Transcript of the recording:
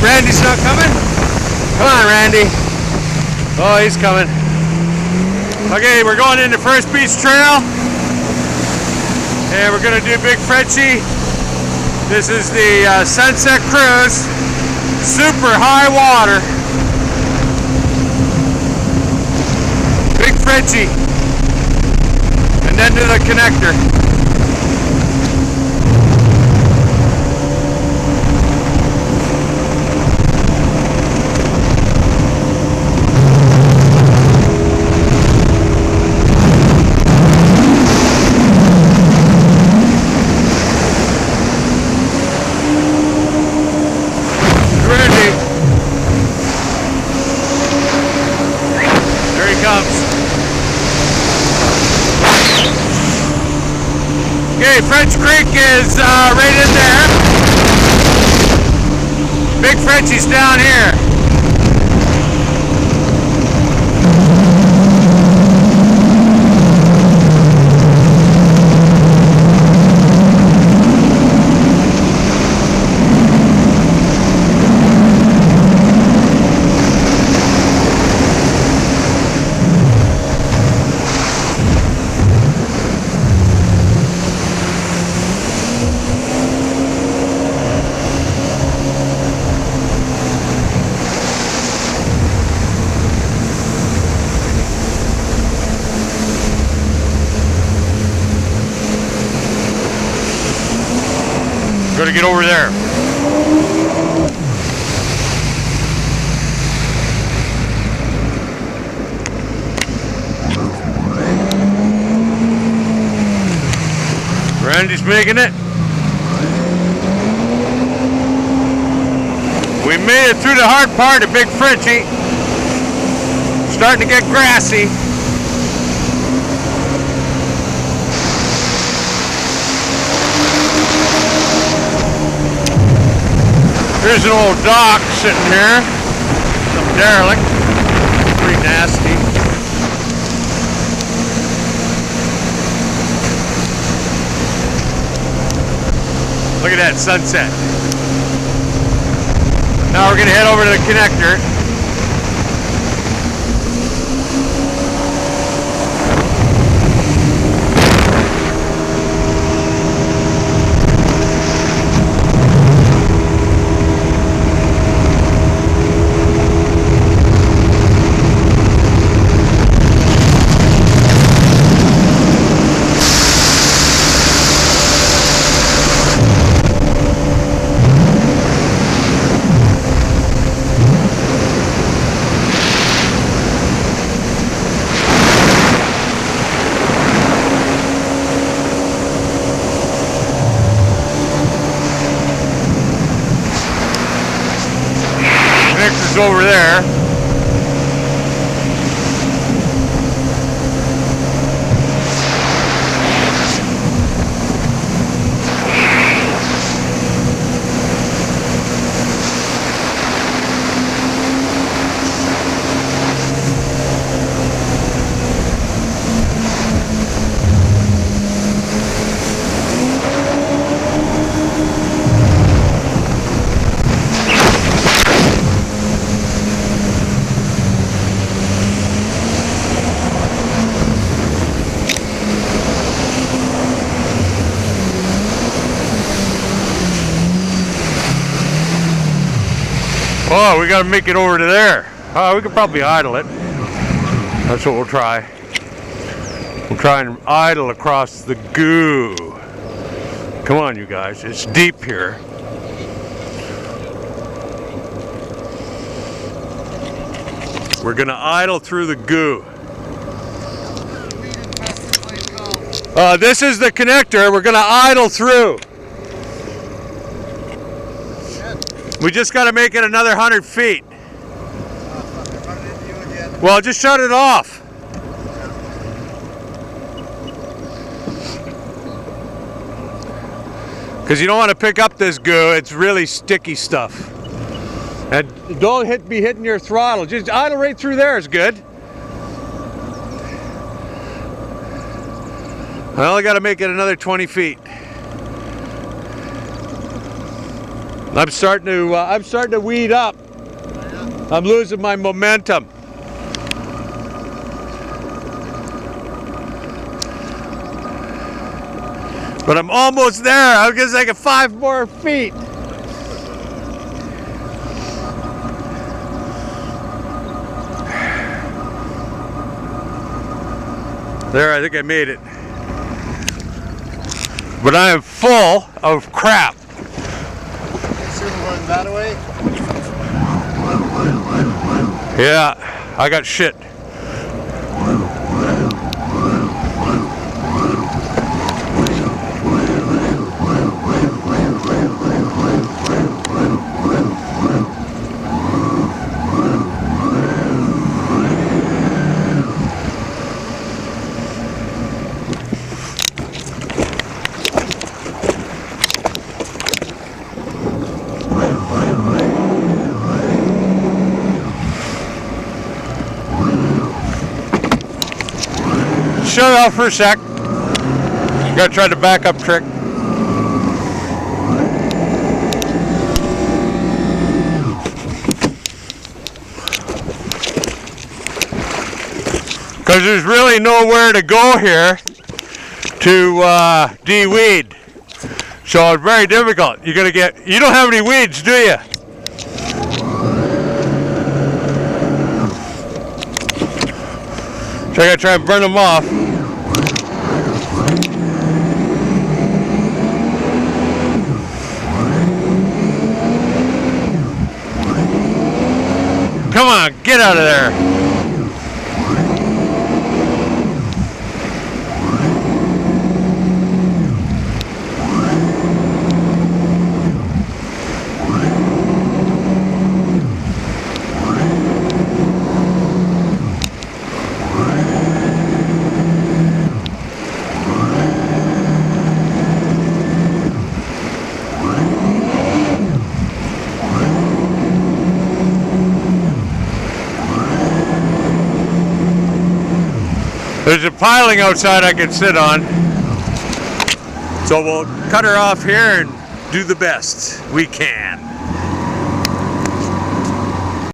Randy's not coming? Come on, Randy. Oh, he's coming. Okay, we're going into First Beach Trail. And we're going to do Big Frenchy. This is the Sunset Cruise. Super high water. Big Frenchy. And then to the connector. Okay, French Creek is right in there. Big Frenchy's down here. Gotta get over there. Randy's making it. We made it through the hard part of Big Frenchy. Starting to get grassy. Here's an old dock sitting here, some derelict, pretty nasty. Look at that sunset. Now we're going to head over to the connector. Connector's over there. Oh, we got to make it over to there. We could probably idle it. That's what we'll try. We'll try and idle across the goo. Come on, you guys. It's deep here. We're going to idle through the goo. This is the connector. We're going to idle through. We just got to make it another 100 feet. Well, just shut it off. Because you don't want to pick up this goo. It's really sticky stuff. And don't be hitting your throttle. Just idle right through there is good. I only got to make it another 20 feet. I'm starting to weed up. I'm losing my momentum. But I'm almost there. I guess I got 5 more feet. There, I think I made it. But I am full of crap. Assume we're going that way? Yeah, I got shit. Shut off for a sec. Gotta try the backup trick. Because there's really nowhere to go here to de-weed. So it's very difficult. You don't have any weeds, do you? So I gotta try and burn them off. Come on, get out of there. There's a piling outside I can sit on. So we'll cut her off here and do the best we can.